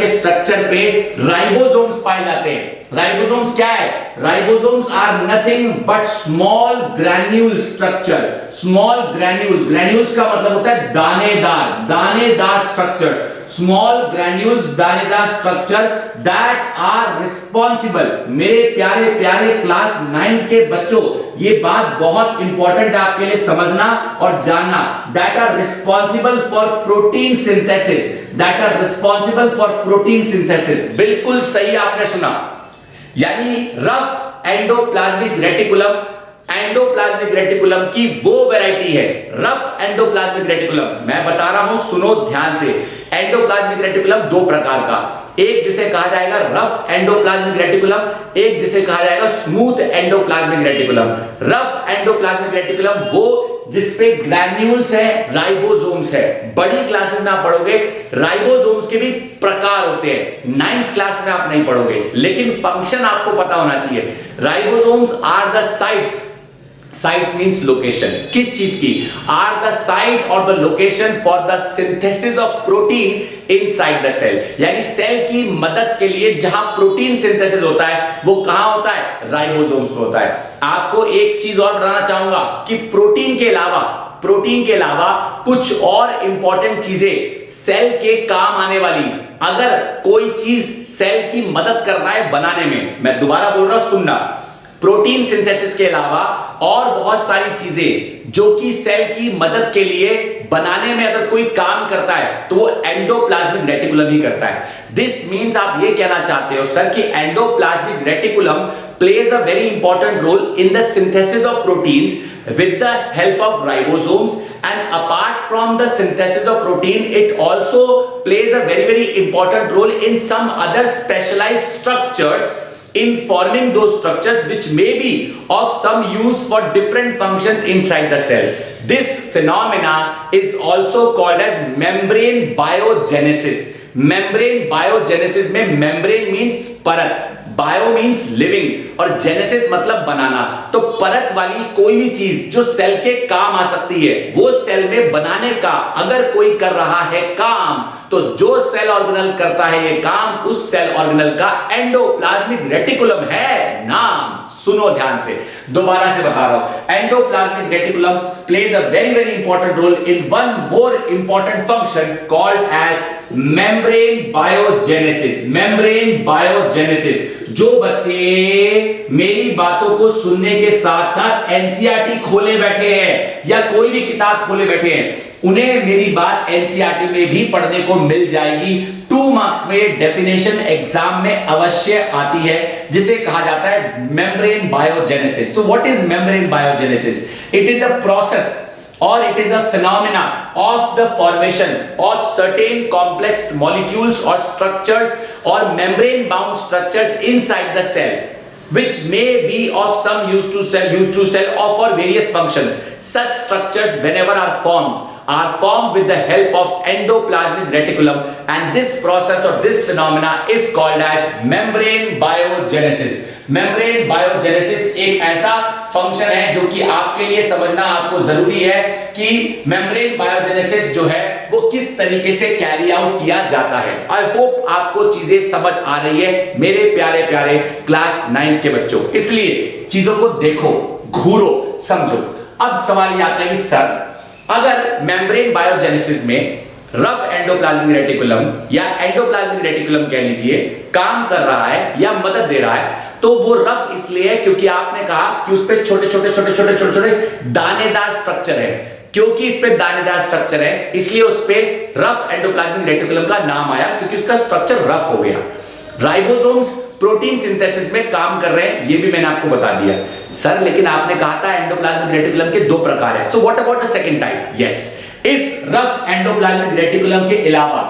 स्ट्रक्चर पे राइबोसोम्स पाए जाते हैं, राइबोसोम्स क्या है? Ribosomes are nothing but small granule structure. Granules का मतलब होता है दानेदार स्ट्रक्चर। स्मॉल ग्रैन्यूल्स, दानेदार स्ट्रक्चर दैट आर रिस्पॉन्सिबल। मेरे प्यारे क्लास 9th के बच्चों, ये बात बहुत इंपॉर्टेंट है आपके लिए समझना और जानना। That are responsible for protein synthesis. बिल्कुल सही आपने सुना। यानी रफ एंडोप्लाज्मिक रेटिकुलम की वो वैरायटी है, रफ एंडोप्लाज्मिक रेटिकुलम। मैं बता रहा हूं, सुनो ध्यान से। एंडोप्लाज्मिक रेटिकुलम दो प्रकार का, एक जिसे कहा जाएगा रफ एंडोप्लाज्मिक रेटिकुलम, एक जिसे कहा जाएगा smooth endoplasmic reticulum. Rough endoplasmic reticulum वो जिसपे ग्रैन्यूल्स है, राइबोसोम्स है। बड़ी क्लासेस में आप पढ़ोगे राइबोसोम्स के भी प्रकार होते हैं, 9th क्लास में आप नहीं पढ़ोगे, लेकिन फंक्शन आपको पता होना चाहिए। Ribosomes are the sites means location. किस चीज की? आर द साइट और the location for the synthesis of protein inside the cell. यानी सेल की मदद के लिए जहां प्रोटीन सिंथेसिस होता है वो कहां होता है? राइबोसोम्स पे होता है। आपको एक चीज और बताना चाहूंगा कि प्रोटीन के अलावा कुछ और इंपॉर्टेंट चीजें सेल के काम आने वाली, अगर कोई चीज सेल की मदद कर रहा है बनाने में, मैं दोबारा बोल रहा हूं, सुनना, प्रोटीन सिंथेसिस के अलावा और बहुत सारी चीजें जो कि सेल की मदद के लिए बनाने में अगर कोई काम करता है तो वो एंडोप्लाज्मिक रेटिकुलम ही करता है। दिस मींस आप ये कहना चाहते हो सर कि endoplasmic reticulum plays a very important role in the synthesis of proteins with the help of ribosomes, and apart from the synthesis of protein it also plays a very important role in some other specialized structures, in forming those structures which may be of some use for different functions inside the cell। This phenomena is also called as membrane biogenesis. Membrane biogenesis में membrane means परत, bio means living और genesis मतलब बनाना। तो परत वाली कोई भी चीज जो सेल के काम आ सकती है, वो सेल में बनाने का अगर कोई कर रहा है काम, तो जो सेल ऑर्गेनल करता है ये काम, उस सेल ऑर्गेनल का एंडोप्लाज्मिक रेटिकुलम है नाम। सुनो ध्यान से, दोबारा से बता रहा हूं। Endoplasmic reticulum plays a very very important role in one more important function called as membrane biogenesis. Membrane biogenesis. जो बच्चे मेरी बातों को सुनने के साथ साथ एनसीईआरटी खोले बैठे हैं या कोई भी किताब खोले बैठे हैं, उन्हें मेरी बात एनसीईआरटी में भी पढ़ने को मिल जाएगी। 2 मार्क्स में डेफिनेशन एग्जाम में अवश्य आती है, जिसे कहा जाता है मेम्ब्रेन बायोजेनेसिस। तो what is membrane biogenesis? It is a process or it is a phenomena of the formation of certain complex molecules or structures or membrane bound structures inside the cell, which may be of some use to cell or for various functions. Such structures whenever are formed with the help of endoplasmic reticulum, and this process or this phenomena is called as membrane biogenesis. Membrane biogenesis एक ऐसा function है जो कि आपके लिए समझना आपको जरूरी है कि मेम्ब्रेन बायोजेनेसिस जो है वो किस तरीके से कैरी आउट किया जाता है। आई होप आपको चीजें समझ आ रही है मेरे प्यारे प्यारे क्लास 9 के बच्चों। इसलिए चीजों को देखो, घूरो, समझो। अब सवाल ये आता है कि सर, अगर मेम्ब्रेन बायोजेनेसिस में रफ एंडोप्लाज्मिक रेटिकुलम या एंडोप्लाज्मिक रेटिकुलम कह लीजिए काम कर रहा है या मदद दे रहा है, तो वो रफ इसलिए है क्योंकि आपने कहा कि उस पे छोटे छोटे दानेदार स्ट्रक्चर है। क्योंकि इस पे दानेदार स्ट्रक्चर है इसलिए उस पे रफ एंडोप्लाज्मिक रेटिकुलम का नाम आया, क्योंकि उसका स्ट्रक्चर रफ हो गया। राइबोसोम्स प्रोटीन सिंथेसिस में काम कर रहे हैं, ये भी मैंने आपको बता दिया। सर लेकिन आपने कहा था एंडोप्लाज्मिक रेटिकुलम के 2 प्रकार है। So what about the second type? Yes, इस रफ एंडोप्लाज्मिक रेटिकुलम के अलावा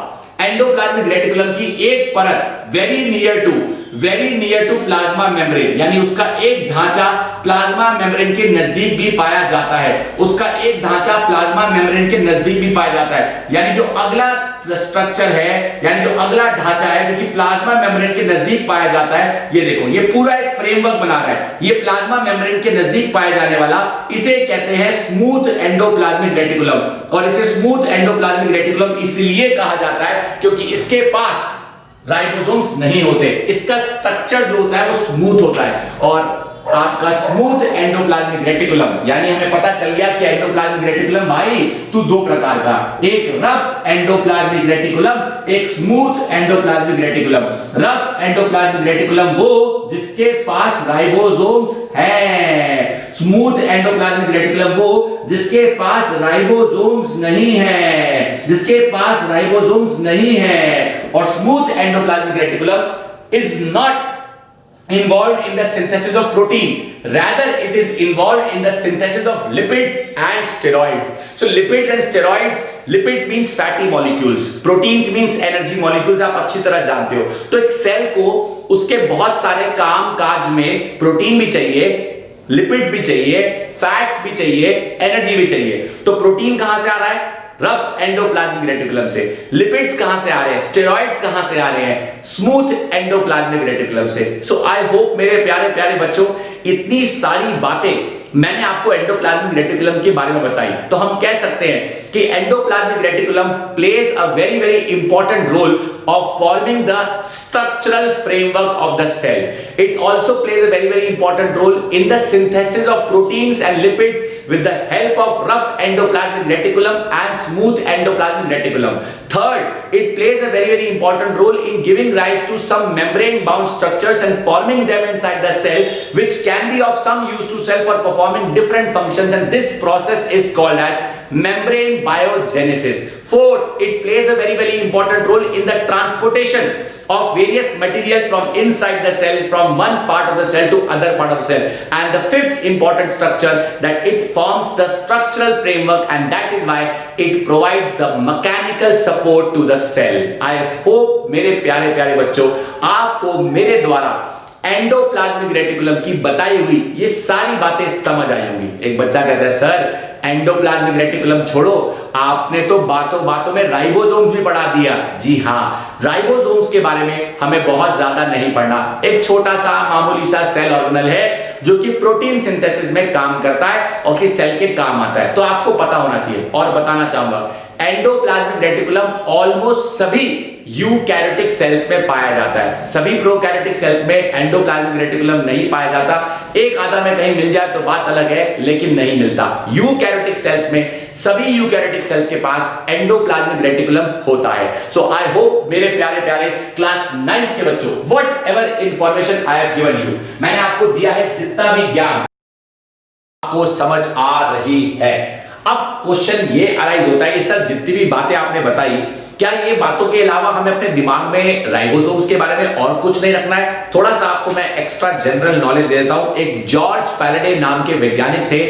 एंडोप्लाज्मिक रेटिकुलम की एक परत very near to plasma membrane, यानी उसका एक ढांचा प्लाज्मा मेम्ब्रेन के नजदीक भी पाया जाता है। उसका एक ढांचा प्लाज्मा मेम्ब्रेन के नजदीक भी पाया जाता है, यानी जो अगला स्ट्रक्चर है, यानी जो अगला ढांचा है जो कि प्लाज्मा मेम्ब्रेन के नजदीक पाया जाता है, ये देखो, ये पूरा एक फ्रेमवर्क बना रहा है। ये प्लाज्मा मेम्ब्रेन के नजदीक पाया जाने वाला, इसे कहते हैं स्मूथ एंडोप्लाज्मिक रेटिकुलम। और इसे स्मूथ एंडोप्लाज्मिक रेटिकुलम इसलिए कहा जाता है क्योंकि इसके पास राइबोसोम्स नहीं होते, इसका स्ट्रक्चर जो होता है वो स्मूथ होता है। और आपका स्मूथ एंडोप्लाज्मिक रेटिकुलम, यानी हमें पता चल गया कि एंडोप्लाज्मिक रेटिकुलम भाई तू 2 प्रकार का, एक रफ एंडोप्लाज्मिक रेटिकुलम, एक smooth endoplasmic reticulum. Rough endoplasmic reticulum वो जिसके पास राइबोसोम्स है, स्मूथ एंडोप्लाज्मिक रेटिकुलम वो जिसके पास राइबोसोम्स नहीं है, जिसके पास राइबोसोम्स नहीं है। और smooth endoplasmic reticulum is not involved in the synthesis of protein, rather it is involved in the synthesis of lipids and steroids. So lipids and steroids, lipids means fatty molecules, proteins means energy molecules, आप अच्छी तरह जानते हो। तो एक cell को उसके बहुत सारे काम काज में प्रोटीन भी चाहिए, लिपिड्स भी चाहिए, फैट्स भी चाहिए, एनर्जी भी चाहिए। तो प्रोटीन कहां से आ रहा है? रफ एंडोप्लाज्मिक रेटिकुलम से। लिपिड्स कहां से आ रहे हैं? स्टेरॉइड्स कहां से आ रहे हैं? स्मूथ एंडोप्लाज्मिक रेटिकुलम से। सो आई होप मेरे प्यारे प्यारे बच्चों, इतनी सारी बातें मैंने आपको एंडोप्लाज्मिक रेटिकुलम के बारे में बताई, तो हम कह सकते हैं कि endoplasmic reticulum plays a very very important role of forming the structural framework of the cell. It also plays a very very important role in the synthesis of proteins and lipids with the help of rough endoplasmic reticulum and smooth endoplasmic reticulum. Third, it plays a very very important role in giving rise to some membrane bound structures and forming them inside the cell, which can be of some use to cell for performing different functions, and this process is called as membrane biogenesis. Fourth, it plays a very very important role in the transportation of various materials from inside the cell, from one part of the cell to other part of the cell. And the fifth important structure, that it forms the structural framework, and that is why it provides the mechanical support to the cell. I hope मेरे प्यारे प्यारे बच्चों, आपको मेरे द्वारा endoplasmic reticulum की बताई हुई ये सारी बातें समझ आई होंगी। एक बच्चा कहता है सर एंडोप्लाज्मिक रेटिकुलम छोड़ो, आपने तो बातों बातों में राइबोसोम्स भी पढ़ा दिया। जी हाँ, राइबोसोम्स के बारे में हमें बहुत ज्यादा नहीं पढ़ना। एक छोटा सा मामूली सा सेल ऑर्गेनल है जो कि प्रोटीन सिंथेसिस में काम करता है और किस सेल के काम आता है, तो आपको पता होना चाहिए। और बताना चाहूंगा, एंडोप्लाज्मिक रेटिकुलम ऑलमोस्ट सभी यूकैरियोटिक सेल्स में पाया जाता है। सभी प्रोकैरियोटिक सेल्स में एंडोप्लाज्मिक रेटिकुलम नहीं पाया जाता। एक आधा में कहीं मिल जाए तो बात अलग है, लेकिन नहीं मिलता। यूकैरियोटिक सेल्स में, सभी यूकैरियोटिक सेल्स के पास एंडोप्लाज्मिक रेटिकुलम होता है। सो आई होप मेरे प्यारे प्यारे क्लास 9th के बच्चों, what ever information I have given you, मैंने आपको दिया है जितना भी ज्ञान, आपको समझ आ रही है। अब क्वेश्चन ये अराइज होता है कि सर जितनी भी बातें आपने बताई, क्या ये बातों के अलावा हमें अपने दिमाग में राइबोसोम्स के बारे में और कुछ नहीं रखना है? थोड़ा सा आपको मैं एक्स्ट्रा जनरल नॉलेज दे देता हूं। एक जॉर्ज पैराडे नाम के वैज्ञानिक थे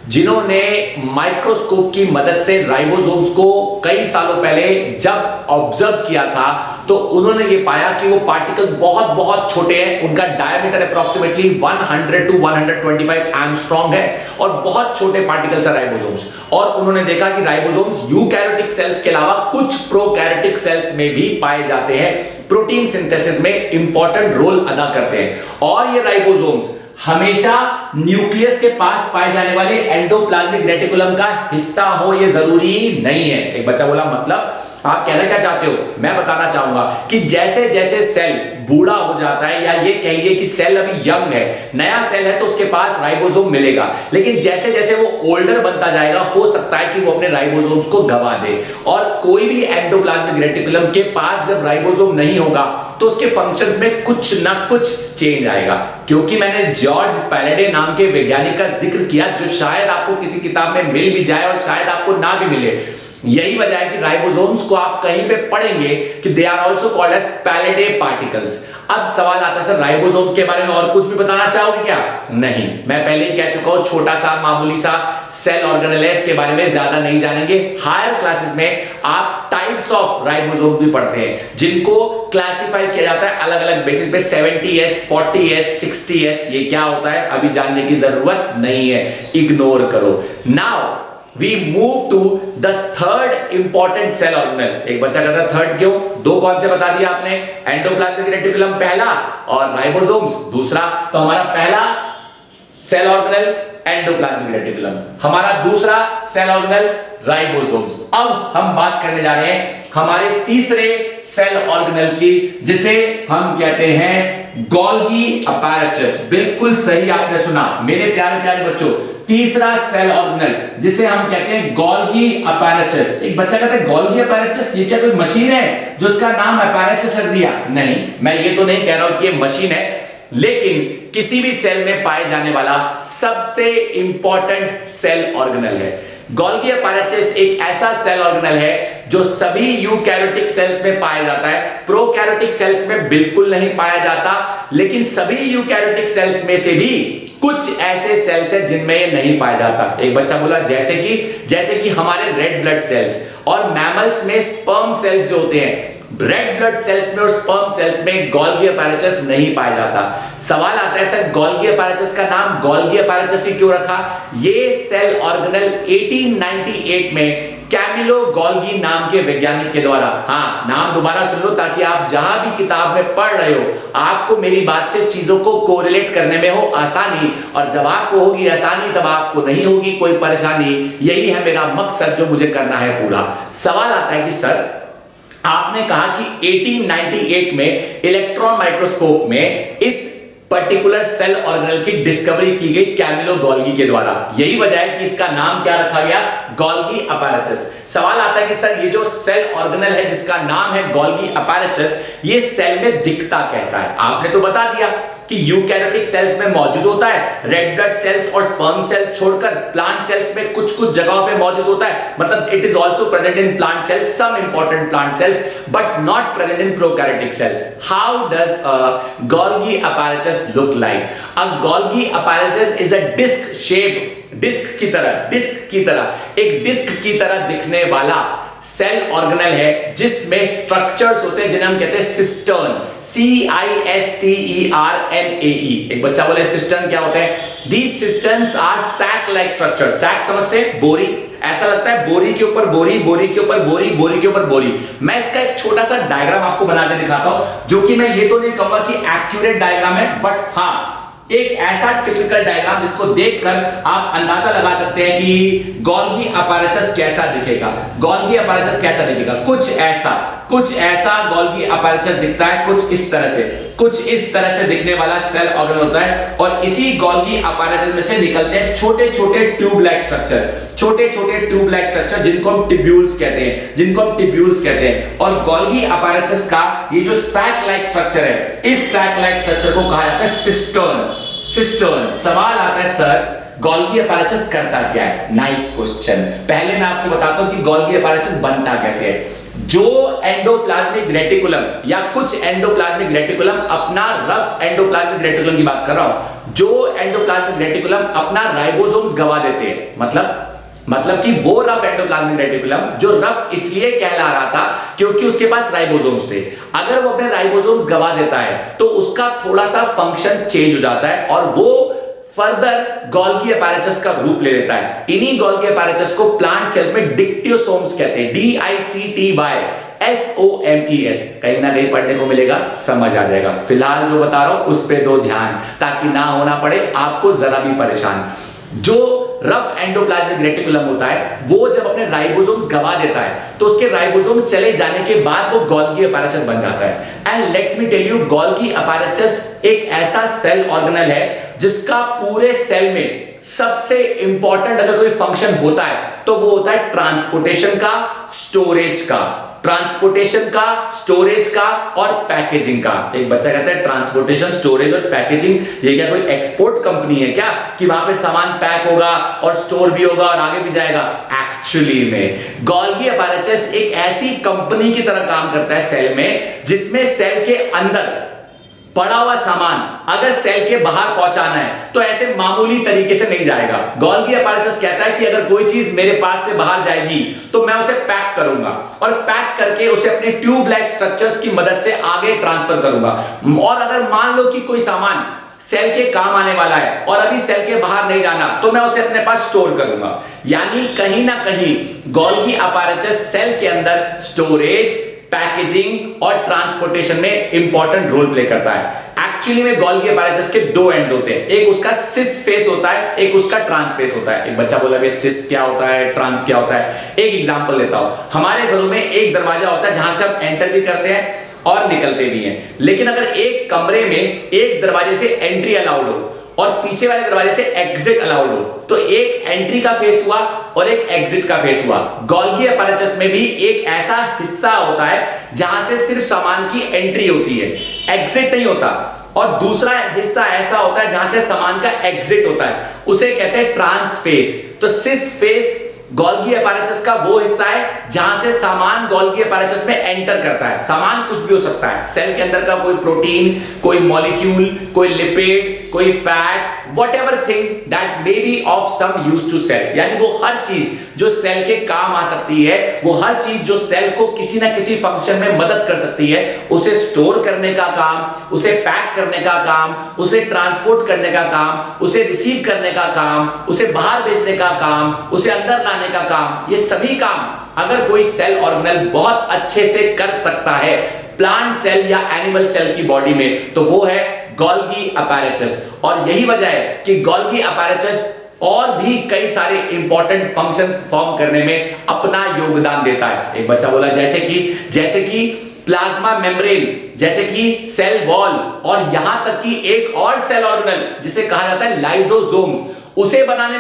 जिन्होंने माइक्रोस्कोप की मदद से राइबोसोम्स को कई सालों पहले जब ऑब्जर्व किया था, तो उन्होंने ये पाया कि वो पार्टिकल्स बहुत बहुत छोटे हैं। उनका डायमीटर अप्रोक्सीमेटली 100 to 125 एंगस्ट्रॉम है और बहुत छोटे पार्टिकल्स है राइबोसोम्स। और उन्होंने देखा कि राइबोसोम्स यूकैरियोटिक सेल्स के अलावा कुछ प्रोकैरियोटिक सेल्स में भी पाए जाते हैं, प्रोटीन सिंथेसिस में इंपॉर्टेंट रोल अदा करते हैं। और ये राइबोसोम्स हमेशा न्यूक्लियस के पास पाए जाने वाले एंडोप्लाज्मिक रेटिकुलम का हिस्सा हो ये जरूरी नहीं है। एक बच्चा बोला मतलब आप कहना क्या चाहते हो? मैं बताना चाहूंगा कि जैसे जैसे सेल बूढ़ा हो जाता है, या ये कहिए कि सेल अभी यंग है, नया सेल है, तो उसके पास राइबोसोम मिलेगा, लेकिन जैसे जैसे वो ओल्डर बनता जाएगा, हो सकता है कि वो अपने राइबोसोम्स को गवा दे। और कोई भी एंडोप्लाज्मिक रेटिकुलम के पास जब राइबोसोम नहीं होगा तो उसके फंक्शंस में कुछ ना कुछ चेंज आएगा। क्योंकि मैंने जॉर्ज पैराडे नाम के वैज्ञानिक का जिक्र किया, जो शायद आपको किसी किताब में मिल भी जाए और शायद आपको ना भी मिले। यही वजह है कि राइबोसोम्स को आप कहीं पे पढ़ेंगे कि they are also called as Palade particles. अब सवाल आता है सर राइबोसोम्स के बारे में और कुछ भी बताना चाहोगे क्या? नहीं, मैं पहले ही कह चुका हूं, छोटा सा मामूली सा सेल ऑर्गेनेल है, इसके बारे में ज्यादा नहीं जानेंगे। हायर क्लासेस में आप टाइप्स ऑफ राइबोसोम भी पढ़ते हैं, जिनको क्लासिफाई किया जाता है अलग अलग बेसिस पे, 70S, 40S, 60S। ये क्या होता है अभी जानने की जरूरत नहीं है, इग्नोर करो। Now we move to the third important cell organelle। एक बच्चा कहता है थर्ड क्यों? दो कौन से बता दिया आपने? एंडोप्लाज्मिक रेटिकुलम पहला और राइबोसोम्स दूसरा। तो हमारा पहला सेल ऑर्गेनेल एंडोप्लाज्मिक रेटिकुलम, हमारा दूसरा सेल ऑर्गेनेल राइबोसोम्स। अब हम बात करने जा रहे हैं हमारे तीसरे सेल ऑर्गेनेल की, जिसे हम कहते हैं गोल्गी अपैरेचस। बिल्कुल सही आपने सुना मेरे प्यारे प्यारे बच्चों, तीसरा सेल ऑर्गेनेल जिसे हम कहते हैं गोल्गी अपैरेचस। एक बच्चा कहता है गोल्गी अपैरेचस, ये क्या कोई मशीन है जो उसका नाम अपैरेचस रख दिया? नहीं, मैं ये तो नहीं कह रहा हूं कि ये मशीन है, लेकिन किसी भी सेल में पाए जाने वाला सबसे इंपॉर्टेंट सेल ऑर्गेनेल है। गोल्गी अपैरेचस एक ऐसा सेल ऑर्गेनेल है जो सभी यूकैरियोटिक सेल्स में पाया जाता है, प्रोकैरियोटिक सेल्स में बिल्कुल नहीं पाया जाता, लेकिन सभी यूकैरियोटिक सेल्स में से भी कुछ ऐसे सेल्स हैं जिनमें ये नहीं पाया जाता। एक बच्चा बोला जैसे कि हमारे रेड ब्लड सेल्स और मैमल्स में स्पर्म सेल्स जो होते हैं, रेड ब्लड सेल्स में और स्पर्म सेल्स में गोल्गी अपैरेचस नहीं पाया जाता। सवाल आता है सर गोल्गी अपैरेचस का नाम गोल्गी अपैरेचस ही क्यों रखा? ये सेल ऑर्गेनेल 1898 में कैमिलो गोल्गी नाम के वैज्ञानिक के द्वारा, हाँ नाम दोबारा सुन लो ताकि आप जहां भी किताब में पढ़ रहे हो आपको मेरी बात से चीजों को कोरिलेट करने में हो आसानी, और जब आपको होगी आसानी तब आपको नहीं होगी कोई परेशानी। यही है मेरा मकसद जो मुझे करना है पूरा। सवाल आता है कि सर आपने कहा कि 1898 में इलेक्ट्रॉन माइक्रोस्कोप में इस पर्टिकुलर सेल ऑर्गेनेल की डिस्कवरी की गई कैमिलो गोल्गी के द्वारा, यही वजह है कि इसका नाम क्या रखा गया? गोल्गी अपैरेचस। सवाल आता है कि सर ये जो सेल ऑर्गेनेल है जिसका नाम है गोल्गी अपैरेचस, ये सेल में दिखता कैसा है? आपने तो बता दिया कि यूकैरियोटिक सेल्स में मौजूद होता है, रेड ब्लड सेल्स और स्पर्म सेल छोड़कर प्लांट सेल्स में कुछ कुछ जगहों पे मौजूद होता है, मतलब it is also present in plant cells, some important plant cells but not present in prokaryotic cells. How does a Golgi apparatus look like? A Golgi apparatus is a disc shape, disc की तरह एक disc की तरह दिखने वाला cell organelle है जिसमें structures होते हैं जिन्हें हम कहते हैं सिस्टर्न, CISTERNAE। एक बच्चा बोले सिस्टर्न क्या होते हैं? These cisterns are sac like structure. Sac समझते हैं? बोरी, ऐसा लगता है बोरी के ऊपर बोरी, बोरी के ऊपर बोरी, बोरी के ऊपर बोरी। मैं इसका एक छोटा सा डायग्राम आपको बना के दिखाता हूं, जो कि मैं ये तो नहीं कहूंगा कि एक्यूरेट डायग्राम है, बट हाँ एक ऐसा टिपिकल डायग्राम जिसको देखकर आप अंदाजा लगा सकते हैं कि गोल्गी अपैरेचस कैसा दिखेगा। गोल्गी अपैरेचस कैसा दिखेगा? कुछ ऐसा गोल्गी अपैरेचस दिखता है, कुछ इस तरह से दिखने वाला सेल ऑर्गन होता है। और इसी गोल्गी अपैरेचस में से निकलते हैं छोटे छोटे ट्यूब लाइक स्ट्रक्चर, जिनको हम टिब्यूल्स कहते हैं। और गोल्गी अपैरेचस का ये जो सैक लाइक स्ट्रक्चर है, इस सैक लाइक स्ट्रक्चर को कहा जाता है सिस्टर्न। सवाल आता है सर गोल्गी अपैरेचस करता क्या है? Nice question. पहले मैं आपको बताता हूं कि गोल्गी अपैरेचस बनता कैसे है। जो एंडोप्लाज्मिक रेटिकुलम या कुछ एंडोप्लाज्मिक रेटिकुलम अपना रफ एंडोप्लाज्मिक रेटिकुलम की बात कर रहा हूं, जो एंडोप्लाज्मिक रेटिकुलम अपना राइबोसोम्स गवा देते हैं, मतलब कि वो रफ एंडोप्लाज्मिक रेटिकुलम जो रफ इसलिए कहला रहा था क्योंकि उसके पास राइबोसोम्स थे। अगर वो अपने राइबोसोम्स गवा देता है तो उसका थोड़ा सा फंक्शन चेंज हो जाता है और वो फर्दर गोल्गी अपैरेचस का रूप ले लेता है। इन्हीं गोल्गी अपैरेचस को प्लांट सेल्स में डिक्टियोसोम्स कहते हैं, DICTYSOMES। कहीं ना कहीं पढ़ने को मिलेगा, समझ आ जाएगा। फिलहाल जो बता रहा हूं उस पे दो ध्यान, ताकि ना होना पड़े आपको जरा भी परेशान। जो रफ एंडोप्लाज्मिक रेटिकुलम होता है वो जब अपने राइबोसोम्स गवा देता है तो उसके राइबोसोम्स चले जाने के बाद वो गोल्गी अपैरेचस बन जाता है। And let me tell you, Golgi apparatus एक ऐसा सेल ऑर्गेनल है जिसका पूरे सेल में सबसे इंपॉर्टेंट अगर कोई फंक्शन होता है तो वो होता है ट्रांसपोर्टेशन का, स्टोरेज का और पैकेजिंग का। एक बच्चा कहता है ट्रांसपोर्टेशन, स्टोरेज और पैकेजिंग, ये क्या कोई एक्सपोर्ट कंपनी है क्या कि वहां पे सामान पैक होगा और स्टोर भी होगा और आगे भी जाएगा? एक्चुअली में गोल्गी अपैरेचस एक ऐसी कंपनी की तरह काम करता है सेल में, जिसमें सेल के अंदर पड़ा हुआ सामान अगर सेल के बाहर पहुंचाना है तो ऐसे मामूली तरीके से नहीं जाएगा। गोल्गी अपैरेचस कहता है कि अगर कोई चीज मेरे पास से बाहर जाएगी तो मैं उसे पैक करूंगा और पैक करके उसे अपने ट्यूब लाइक स्ट्रक्चर्स की मदद से आगे ट्रांसफर करूंगा। और अगर मान लो कि कोई सामान सेल के काम आने वाला है और अभी सेल के बाहर नहीं जाना तो मैं उसे अपने पास स्टोर करूंगा। यानी कहीं ना कहीं गोल्गी अपैरेचस सेल के अंदर स्टोरेज, पैकेजिंग और ट्रांसपोर्टेशन में इंपॉर्टेंट रोल प्ले करता है। एक्चुअली में गोल्गी अपैरेचस के दो एंड्स होते हैं, एक उसका सिस फेस होता है, एक उसका ट्रांस फेस होता है। एक बच्चा बोला भाई सिस क्या होता है, ट्रांस क्या होता है? एक एग्जांपल लेता हूं। हमारे घरों में एक दरवाजा होता है जहां से हम एंटर भी करते हैं और निकलते भी हैं, लेकिन अगर एक कमरे में एक दरवाजे से एंट्री अलाउड हो और पीछे वाले दरवाजे से एग्जिट अलाउड हो तो एक एंट्री का फेस हुआ और एक एग्जिट का फेस हुआ। गोल्गी अपैरेचस में भी एक ऐसा हिस्सा होता है जहां से सिर्फ सामान की एंट्री होती है, एग्जिट नहीं होता, और दूसरा हिस्सा ऐसा होता है जहां से सामान का एग्जिट होता है, उसे कहते हैं ट्रांस फेस। तो सिस फेस गोल्गी अपैरेचस का वो हिस्सा है जहां से सामान गोल्गी अपैरेचस में एंटर करता है। सामान कुछ भी हो सकता है, सेल के अंदर का कोई प्रोटीन, कोई मॉलिक्यूल, कोई लिपिड, कोई fat, whatever thing that may be of some use to cell। यानी वो हर चीज जो सेल के काम आ सकती है, वो हर चीज जो सेल को किसी ना किसी फंक्शन में मदद कर सकती है, उसे स्टोर करने का काम, उसे पैक करने का काम, उसे ट्रांसपोर्ट करने का काम, uसे रिसीव करने का काम, उसे बाहर भेजने का काम, उसे अंदर लाने का काम, ये सभी काम अगर कोई सेल ऑर्गेनल बहुत अच्छे से कर सकता है प्लांट सेल या एनिमल सेल की बॉडी में, तो वो है गोल्गी अपैरेचस। और यही वजह है कि गोल्गी अपैरेचस और भी कई सारे इंपॉर्टेंट फंक्शंस परफॉर्म करने में अपना योगदान देता है। एक बच्चा बोला जैसे कि प्लाज्मा मेम्ब्रेन, जैसे कि सेल वॉल, और यहां तक कि एक और सेल ऑर्गेनल जिसे कहा जाता है लाइसोसोम्स, उसे बनाने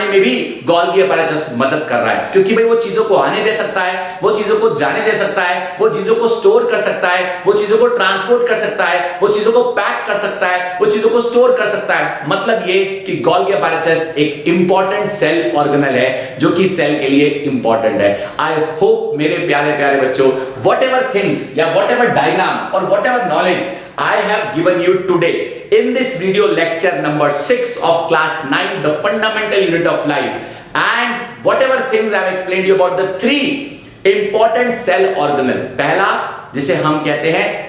में भी गोल्गी अपैरेचस मदद कर रहा है, क्योंकि भाई वो चीजों को आने दे सकता है, वो चीजों को जाने दे सकता है, वो चीजों को स्टोर कर सकता है, वो चीजों को ट्रांसपोर्ट कर सकता है, वो चीजों को पैक कर सकता है, वो चीजों को स्टोर कर सकता है। मतलब ये कि गोल्गी अपैरेचस एक इंपॉर्टेंट सेल ऑर्गेनल है जो कि सेल के लिए इंपॉर्टेंट है। आई होप मेरे प्यारे प्यारे बच्चों, whatever things या whatever diagram or whatever knowledge I have given you today in this video lecture number 6 of class 9, the fundamental unit of life, and whatever things I have explained you about the three important cell organelle, पहला जिसे हम कहते हैं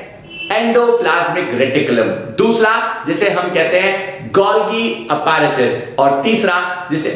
endoplasmic reticulum, दूसरा जिसे हम कहते हैं गोल्गी अपैरेटस, और तीसरा जिसे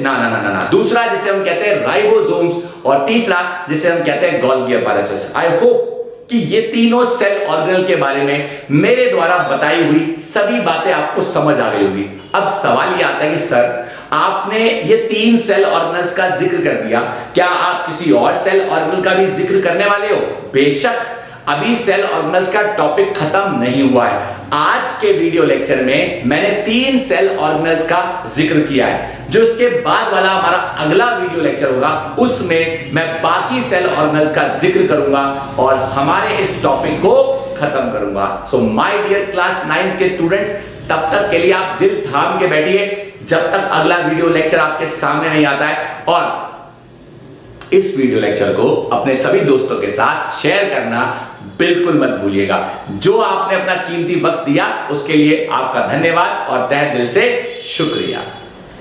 दूसरा जिसे हम कहते हैं राइबोसोम्स, और तीसरा जिसे हम कहते हैं गोल्गी अपैरेटस। आई होप कि ये तीनों सेल ऑर्गेनल के बारे में मेरे द्वारा बताई हुई सभी बातें आपको समझ आ गई होगी। अब सवाल ये आता है कि सर आपने ये तीन सेल ऑर्गेनल्स का जिक्र कर दिया, क्या आप किसी और सेल ऑर्गेनल का भी जिक्र करने वाले हो? बेशक, अभी सेल ऑर्गेनल्स का टॉपिक खत्म नहीं हुआ है। आज के वीडियो लेक्चर में मैंने तीन सेल ऑर्गेनल्स का जिक्र किया है। जो इसके बाद वाला हमारा अगला वीडियो लेक्चर होगा उसमें मैं बाकी सेल ऑर्गेनल्स का जिक्र करूंगा और हमारे इस टॉपिक को खत्म करूंगा। सो माय डियर क्लास 9 के स्टूडेंट्स, तब तक के लिए आप दिल थाम के बैठिए जब तक अगला वीडियो लेक्चर आपके सामने नहीं आता है, और इस वीडियो लेक्चर को अपने सभी दोस्तों के साथ शेयर करना बिल्कुल मत भूलिएगा। जो आपने अपना कीमती वक्त दिया उसके लिए आपका धन्यवाद और तहे दिल से शुक्रिया।